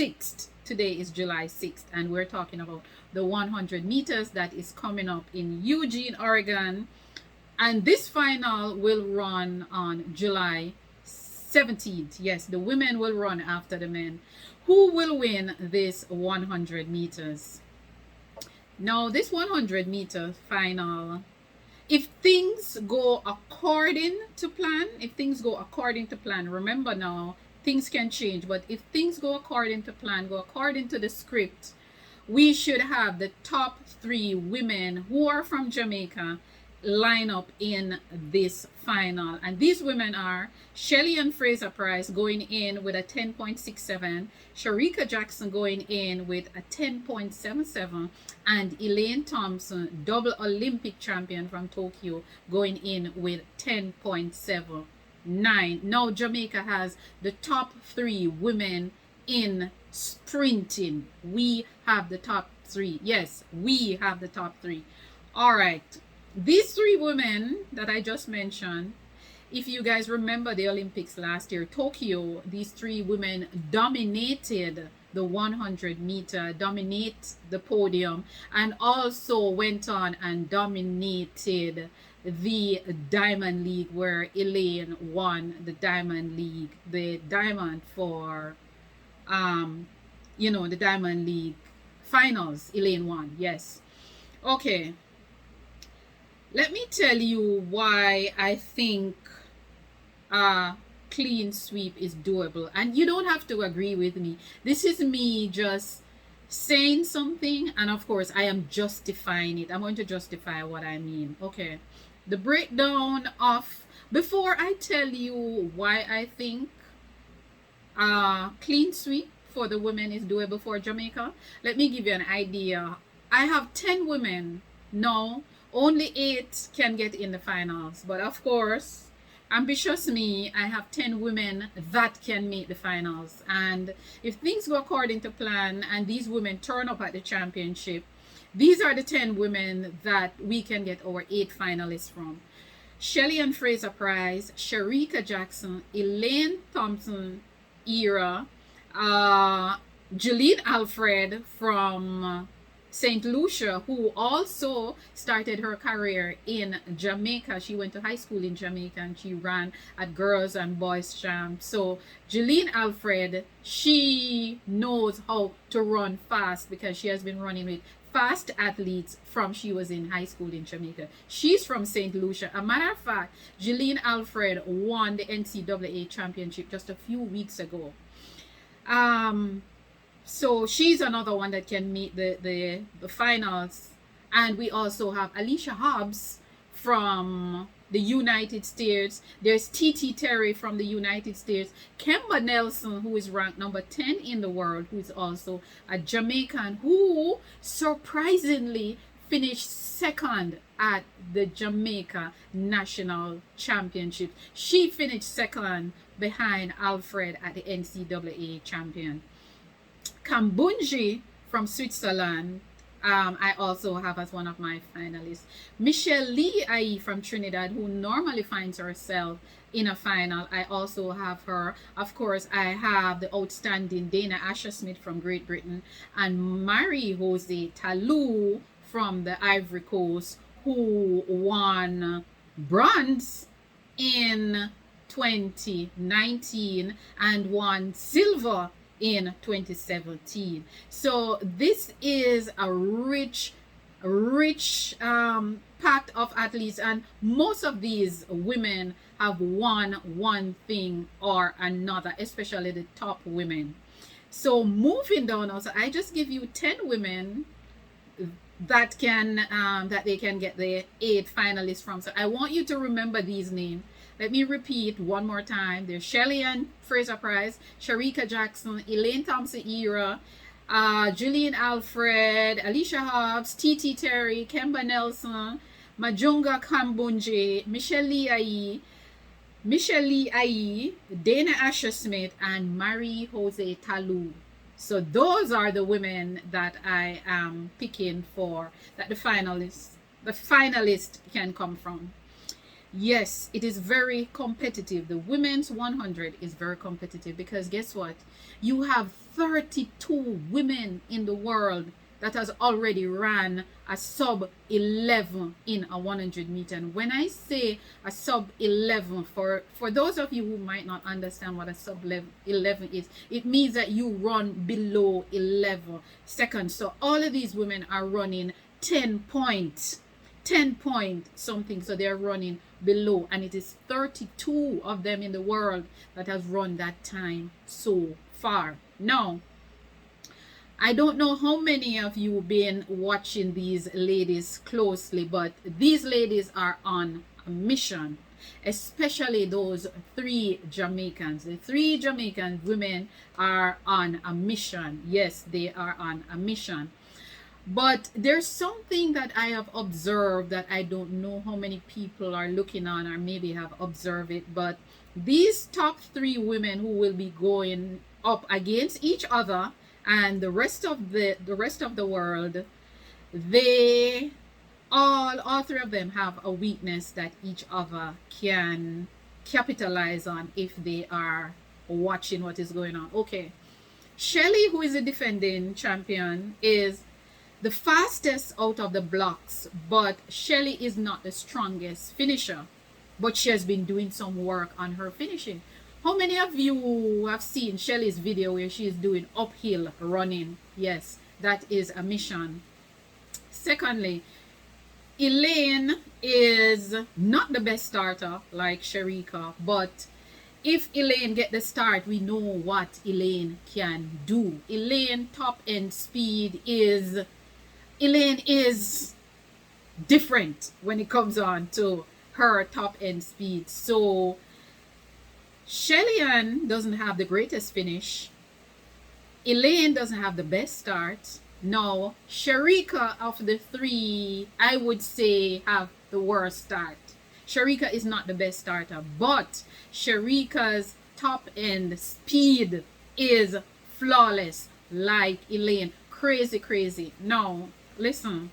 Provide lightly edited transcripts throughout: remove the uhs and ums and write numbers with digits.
6th. Today is July 6th, and we're talking about the 100 meters that is coming up in Eugene, Oregon. And this final will run on July 17th. Yes, the women will run after the men. Who will win this 100 meters? Now, this 100 meter final, if things go according to plan, remember now, things can change, but if things go according to plan, go according to the script, we should have the top 3 women who are from Jamaica line up in this final. And these women are Shelly and Fraser Price going in with a 10.67, Sharika Jackson going in with a 10.77, and Elaine Thompson, double Olympic champion from Tokyo, going in with 10.79. Now Jamaica has the top 3 women in sprinting. We have the top 3. Yes, we have the top 3. All right. These 3 women that I just mentioned, if you guys remember the Olympics last year, Tokyo, these 3 women dominated the 100 meter, dominate the podium, and also went on and dominated the Diamond League, where Elaine won the Diamond League, the diamond for, the Diamond League finals. Elaine won. Yes. Okay. Let me tell you why I think clean sweep is doable. And you don't have to agree with me. This is me just saying something, and of course I am justifying it. I'm going to justify what I mean. Okay. The breakdown of, before I tell you why I think clean sweep for the women is doable for Jamaica, let me give you an idea. I have 10 women. No, only 8 can get in the finals, but of course, ambitious me, I have 10 women that can make the finals. And if things go according to plan and these women turn up at the championship, these are the 10 women that we can get our 8 finalists from. Shelly and Fraser Price, Sharika Jackson, Elaine Thompson era, Jeline Alfred from St. Lucia, who also started her career in Jamaica. She went to high school in Jamaica and she ran at girls and boys champ. So Jeline Alfred, she knows how to run fast because she has been running with fast athletes from she was in high school in Jamaica. She's from St. Lucia. A matter of fact, Jeline Alfred won the NCAA championship just a few weeks ago. So she's another one that can meet the finals. And we also have Alicia Hobbs from the United States. There's TT Terry from the United States. Kemba Nelson, who is ranked number 10 in the world, who is also a Jamaican, who surprisingly finished second at the Jamaica National Championship. She finished second behind Alfred at the NCAA champion. Kambunji from Switzerland, I also have as one of my finalists. Michelle Lee Ai from Trinidad, who normally finds herself in a final. I also have her. Of course, I have the outstanding Dana Asher-Smith from Great Britain and Marie Jose Talou from the Ivory Coast, who won bronze in 2019 and won silver in 2017. So this is a rich pack of athletes, and most of these women have won one thing or another, especially the top women. So moving down also, I just give you 10 women that can that they can get the 8 finalists from. So I want you to remember these names. Let me repeat one more time. There's Shelly and Fraser Price, Sharika Jackson, Elaine Thompson era, Jeline Alfred, Alicia Hobbs, TT Terry, Kemba Nelson, Majunga Kambunji, Michelle Lee Ai, Dana Asher-Smith, and Marie Jose Talou. So those are the women that I am picking for, that the finalists can come from. Yes, it is very competitive. The women's 100 is very competitive because guess what? You have 32 women in the world that has already ran a sub 11 in a 100 meter. And when I say a sub 11, for those of you who might not understand what a sub 11 is, it means that you run below 11 seconds. So all of these women are running 10 point something, so they're running below, and it is 32 of them in the world that has run that time so far. Now, I don't know how many of you been watching these ladies closely, but these ladies are on a mission, especially those 3 Jamaicans. The 3 Jamaican women are on a mission. Yes, they are on a mission. But there's something that I have observed that I don't know how many people are looking on or maybe have observed it, but these top 3 women who will be going up against each other and the rest of the world, they all 3 of them have a weakness that each other can capitalize on if they are watching what is going on. Okay, Shelly, who is a defending champion, is the fastest out of the blocks, but Shelly is not the strongest finisher, but she has been doing some work on her finishing. How many of you have seen Shelly's video where she is doing uphill running? Yes, that is a mission. Secondly, Elaine is not the best starter like Sherika, but if Elaine get the start, we know what Elaine can do. Elaine top end speed is, Elaine is different when it comes on to her top end speed. So Shelly-Ann doesn't have the greatest finish. Elaine doesn't have the best start. Now, Sherika of the 3, I would say, have the worst start. Sherika is not the best starter, but Sherika's top end speed is flawless like Elaine. Crazy, crazy. Now, listen.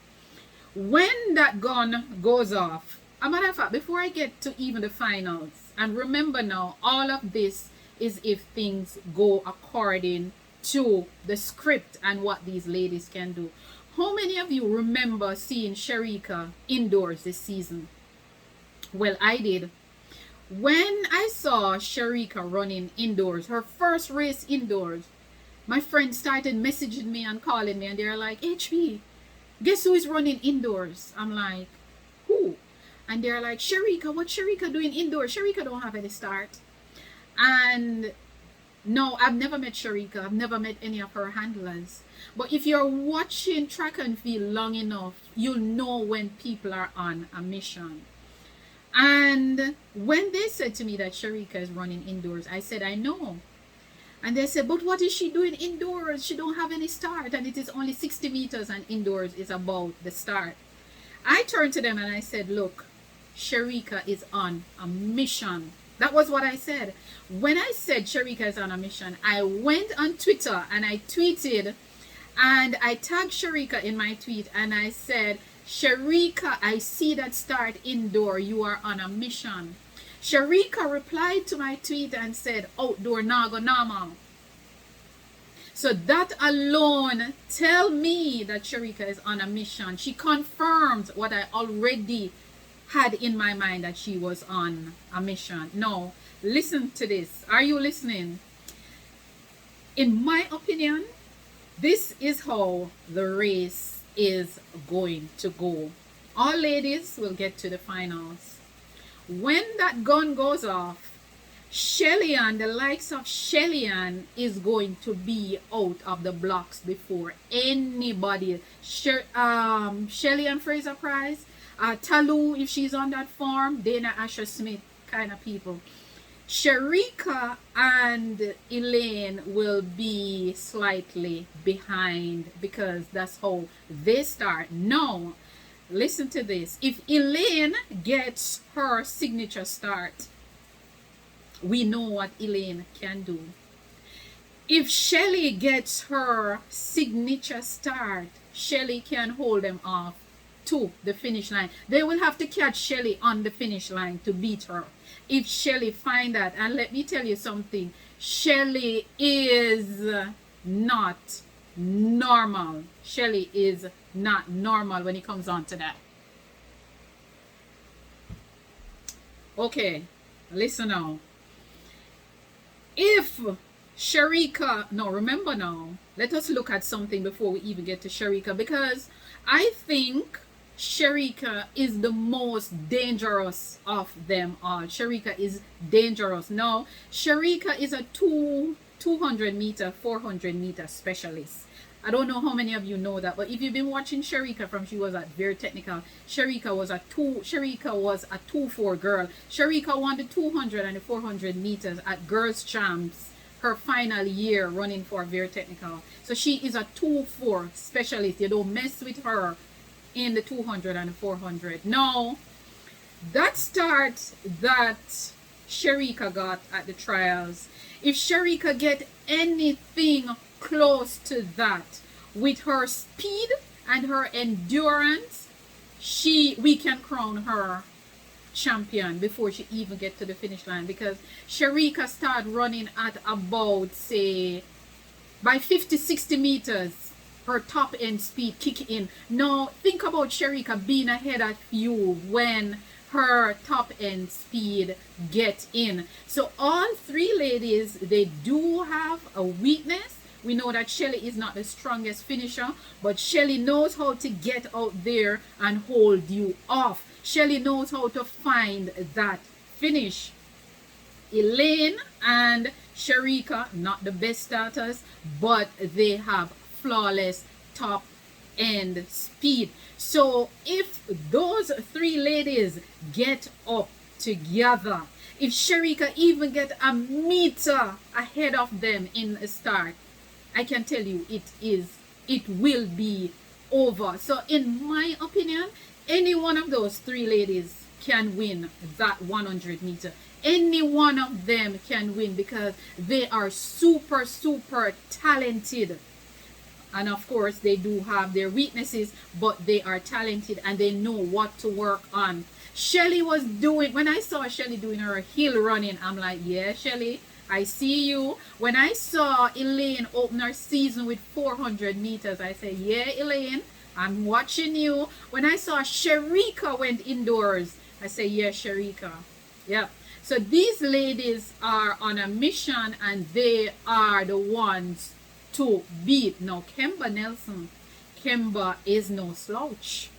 When that gun goes off, a matter of fact, before I get to even the finals, and remember now, all of this is if things go according to the script and what these ladies can do. How many of you remember seeing Sherika indoors this season? Well, I did. When I saw Sherika running indoors, her first race indoors, my friends started messaging me and calling me, and they're like, HB, guess who is running indoors? I'm like, who? And they're like, Sherika, what's Sherika doing indoors? Sherika don't have any start. And no, I've never met Sherika. I've never met any of her handlers. But if you're watching track and field long enough, you'll know when people are on a mission. And when they said to me that Sherika is running indoors, I said, I know. And they said, but what is she doing indoors? She don't have any start, and it is only 60 meters, and indoors is about the start. I turned to them and I said, look, Sherika is on a mission. That was what I said. When I said Sherika is on a mission, I went on Twitter and I tweeted, and I tagged Sherika in my tweet, and I said, Sherika, I see that start indoor. You are on a mission. Sherika replied to my tweet and said, outdoor nago normal. So that alone tell me that Sherika is on a mission. She confirmed what I already had in my mind, that she was on a mission. Now, listen to this. Are you listening? In my opinion, this is how the race is going to go. All ladies will get to the finals. When that gun goes off, Shelly-Ann, the likes of Shelly-Ann, is going to be out of the blocks before anybody. Shelly-Ann Fraser-Price, Talu, if she's on that form, Dana Asher-Smith kind of people. Sherika and Elaine will be slightly behind because that's how they start. Now, listen to this. If Elaine gets her signature start, we know what Elaine can do. If Shelly gets her signature start, Shelly can hold them off to the finish line. They will have to catch Shelly on the finish line to beat her. If Shelly find that, and let me tell you something, Shelly is not normal. Shelly is not normal when it comes on to that. Okay, listen now. If Sharika, no, remember now, let us look at something before we even get to Sharika, because I think Sharika is the most dangerous of them all. Sharika is dangerous. Now, Sharika is a 200 meter, 400 meter specialist. I don't know how many of you know that, but if you've been watching Sharika from she was at very technical, Sharika was a 2-4 girl. Sharika won the 200 and the 400 meters at Girls Champs her final year running for very technical. So she is a 2-4 specialist. You don't mess with her in the 200 and the 400. Now, that start that Sharika got at the trials, if Sharika get anything close to that with her speed and her endurance, we can crown her champion before she even get to the finish line, because Sharika start running at about, say, by 50-60 meters her top end speed kick in. Now think about Sharika being ahead of you when her top end speed get in. So all three ladies, they do have a weakness. We know that Shelly is not the strongest finisher, but Shelly knows how to get out there and hold you off. Shelly knows how to find that finish. Elaine and Sharika, not the best starters, but they have flawless top end speed. So if those three ladies get up together, if Sharika even get a meter ahead of them in the start, I can tell you it will be over. So in my opinion, any one of those three ladies can win that 100 meter. Any one of them can win because they are super talented. And of course they do have their weaknesses, but they are talented and they know what to work on. Shelly was doing, when I saw Shelly doing her hill running, I'm like, yeah, Shelly, I see you. When I saw Elaine open her season with 400 meters, I said, yeah, Elaine, I'm watching you. When I saw Sharika went indoors, I said, yeah, Sharika. Yeah. So these ladies are on a mission and they are the ones to beat. Now, Kemba Nelson, Kemba is no slouch.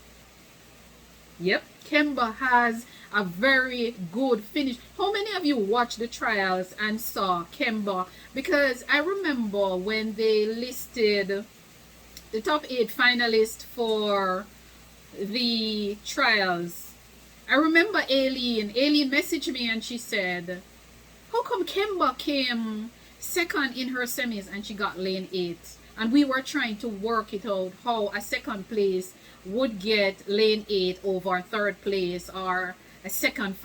Yep, Kemba has a very good finish. How many of you watched the trials and saw Kemba? Because I remember when they listed the top 8 finalists for the trials, I remember Aileen messaged me and she said, how come Kemba came second in her semis and she got lane 8? And we were trying to work it out how a second place would get lane 8 over third place, or a second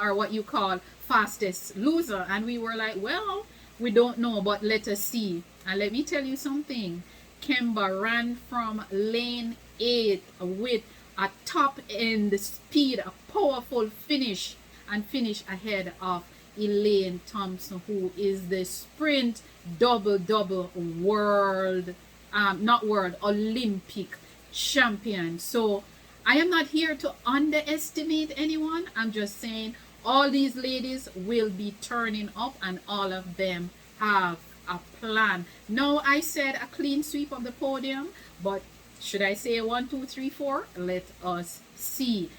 or what you call fastest loser. And we were like, well, we don't know, but let us see. And let me tell you something, Kemba ran from lane 8 with a top end speed, a powerful finish, and finish ahead of Elaine Thompson, who is the sprint double world, Olympic champion. So I am not here to underestimate anyone. I'm just saying all these ladies will be turning up and all of them have a plan. No, I said a clean sweep of the podium, but should I say 1, 2, 3, 4? Let us see.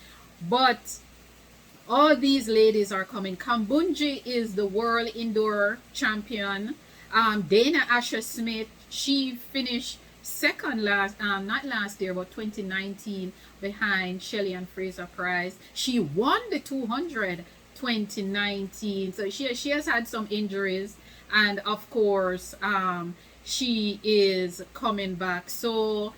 But all these ladies are coming. Kambunji is the world indoor champion. Dana Asher Smith, she finished second not last year, but 2019, behind Shelly and Fraser Price. She won the 200 2019. So she has had some injuries, and of course she is coming back. So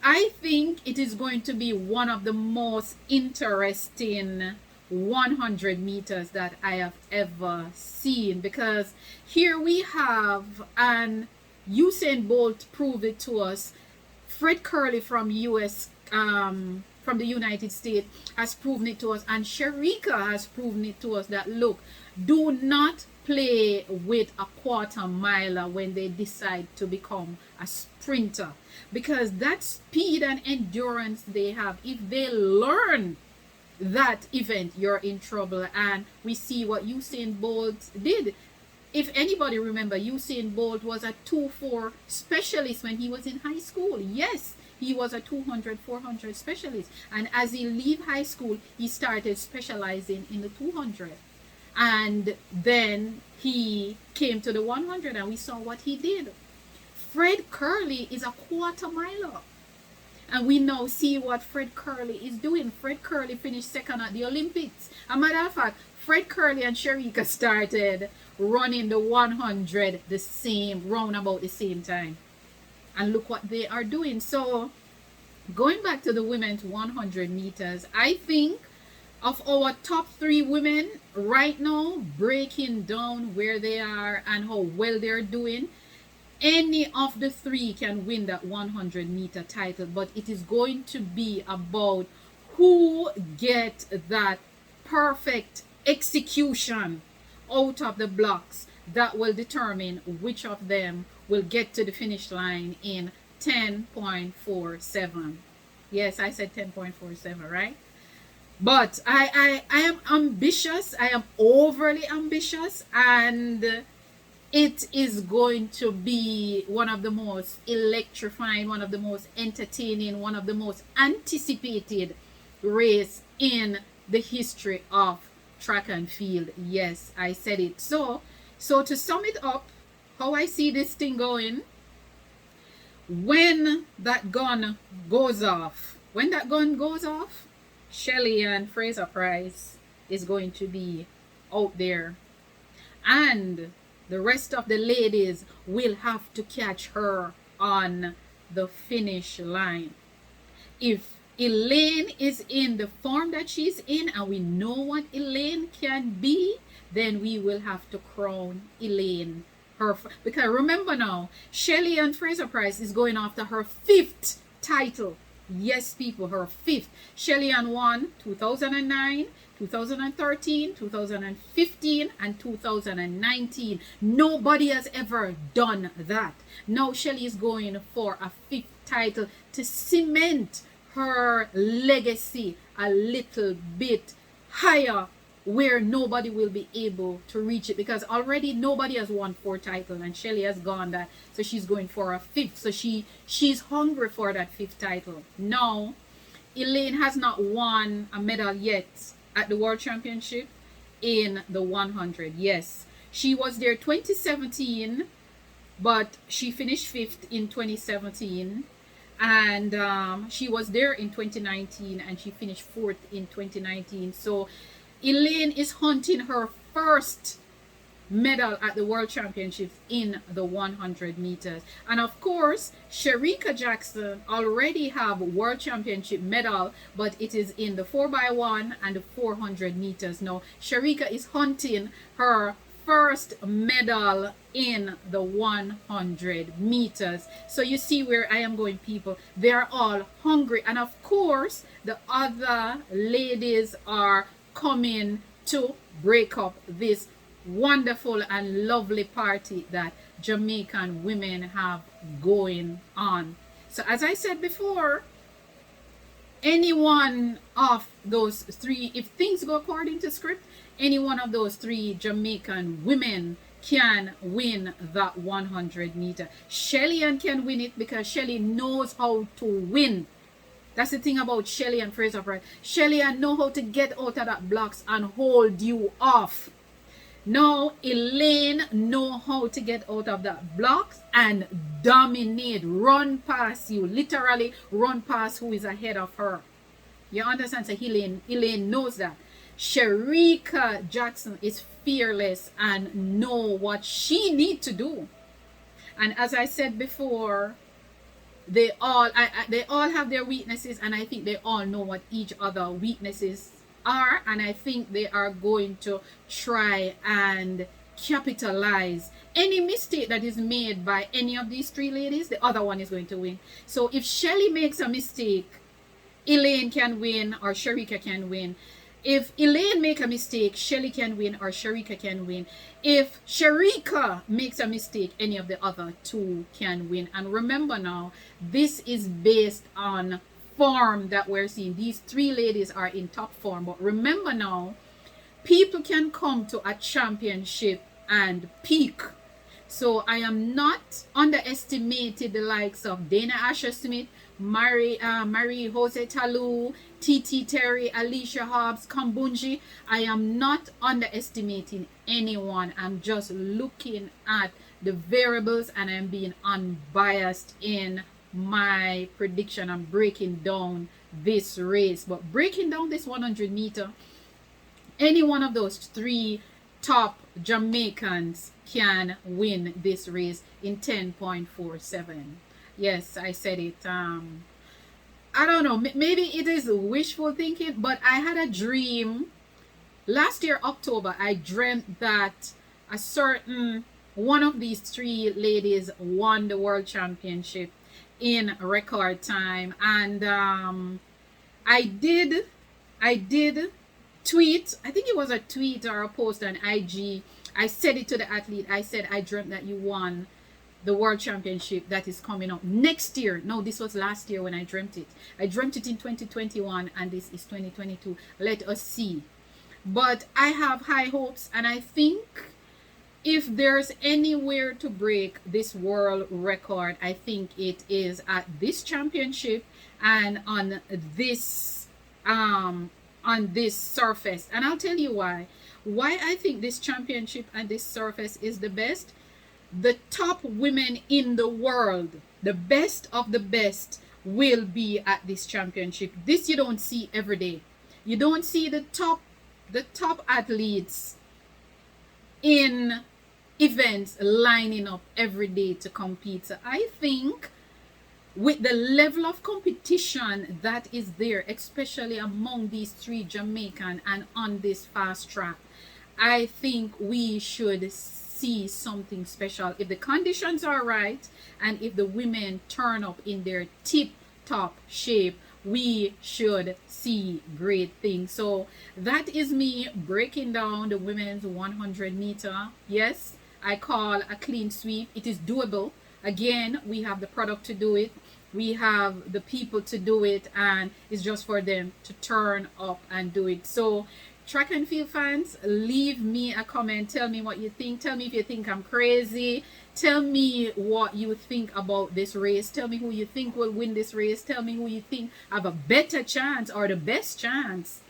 I think it is going to be one of the most interesting 100 meters that I have ever seen, because here we have, and Usain Bolt proved it to us, Fred Curley from from the United States has proven it to us, and Sharika has proven it to us that, look, do not play with a quarter miler when they decide to become a sprinter, because that speed and endurance they have, if they learn that event, you're in trouble. And we see what Usain Bolt did. If anybody remember, Usain Bolt was a 2-4 specialist when he was in high school. Yes, he was a 200, 400 specialist. And as he leave high school, he started specializing in the 200. And then he came to the 100, and we saw what he did. Fred Curley is a quarter miler. And we now see what Fred Curley is doing. Fred Curley finished second at the Olympics. As a matter of fact, Fred Curley and Sherika started running the 100 the same, round about the same time. And look what they are doing. So, going back to the women's 100 meters, I think of our top 3 women right now, breaking down where they are and how well they're doing, any of the 3 can win that 100 meter title, but it is going to be about who get that perfect execution out of the blocks that will determine which of them will get to the finish line in 10.47. Yes, I said 10.47, right? But I am ambitious. I am overly ambitious, and it is going to be one of the most electrifying, one of the most entertaining, one of the most anticipated race in the history of track and field. Yes, I said it. So to sum it up, how I see this thing going, when that gun goes off, Shelly and Fraser Price is going to be out there, and the rest of the ladies will have to catch her on the finish line. If Elaine is in the form that she's in, and we know what Elaine can be, then we will have to crown Elaine her. Because remember now, Shelly and Fraser Price is going after her 5th title. Yes, people, her 5th. Shelly Ann won 2009, 2013, 2015, and 2019. Nobody has ever done that. Now Shelly is going for a 5th title to cement her legacy a little bit higher, where nobody will be able to reach it, because already nobody has won 4 titles and Shelly has gone that, so she's going for a 5th. So she's hungry for that 5th title. Now Elaine has not won a medal yet at the World Championship in the 100. Yes, she was there 2017, but she finished 5th in 2017, and she was there in 2019 and she finished 4th in 2019. So Elaine is hunting her first medal at the World Championships in the 100 meters. And of course, Sherika Jackson already have World Championship medal, but it is in the 4x1 and the 400 meters. Now, Sherika is hunting her first medal in the 100 meters. So you see where I am going, people. They're all hungry. And of course, the other ladies are coming to break up this wonderful and lovely party that Jamaican women have going on. So as I said before, any one of those 3, if things go according to script, any one of those 3 Jamaican women can win that 100 meter. Shelly Ann can win it because Shelly knows how to win. That's the thing about Shelly and Fraser Price. Shelly Ann know how to get out of that blocks and hold you off. Now Elaine know how to get out of that blocks and dominate, run past you, literally run past who is ahead of her. You understand? So Elaine knows that. Sherika Jackson is fearless and know what she need to do. And as I said before, they all have their weaknesses, and I think they all know what each other weaknesses are, and I think they are going to try and capitalize any mistake that is made by any of these 3 ladies. The other one is going to win. So if Shelly makes a mistake, Elaine can win or Sherika can win. If Elaine make a mistake, Shelly can win or Sharika can win. If Sharika makes a mistake, any of the other two can win. And remember now, this is based on form that we're seeing. These three ladies are in top form. But remember now, people can come to a championship and peak. So I am not underestimating the likes of Dana Asher Smith, Marie Jose Talu, TT Terry, Alicia Hobbs, Kambunji. I am not underestimating anyone. I'm just looking at the variables and I'm being unbiased in my prediction. I'm breaking down this race. But breaking down this 100 meter, any one of those three top Jamaicans can win this race in 10.47. Yes, I said it. I don't know, maybe it is wishful thinking, but I had a dream last year, October. I dreamt that a certain one of these three ladies won the world championship in record time. And I did tweet, I think it was a tweet or a post on IG. I said it to the athlete. I said, I dreamt that you won the world championship that is coming up next year. No, this was last year when I dreamt it. I dreamt it in 2021 and this is 2022. Let us see. But I have high hopes, and I think if there's anywhere to break this world record, I think it is at this championship and on this surface. And I'll tell you why I think this championship and this surface is the best. The top women in the world, the best of the best, will be at this championship. This you don't see every day. You don't see the top athletes in events lining up every day to compete. So I think with the level of competition that is there, especially among these three Jamaican and on this fast track, I think we should see something special. If the conditions are right and if the women turn up in their tip-top shape, we should see great things. So that is me breaking down the women's 100 meter. Yes, I call a clean sweep. It is doable. Again, we have the product to do it. We have the people to do it, and it's just for them to turn up and do it. So track and field fans, leave me a comment. Tell me what you think. Tell me if you think I'm crazy. Tell me what you think about this race. Tell me who you think will win this race. Tell me who you think have a better chance or the best chance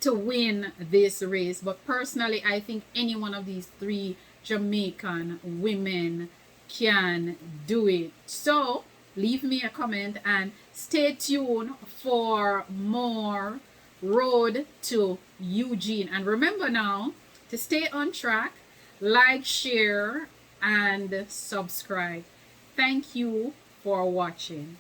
to win this race. But personally, I think any one of these three Jamaican women can do it. So leave me a comment and stay tuned for more Road to Eugene. And remember now to stay on track, like, share, and subscribe. Thank you for watching.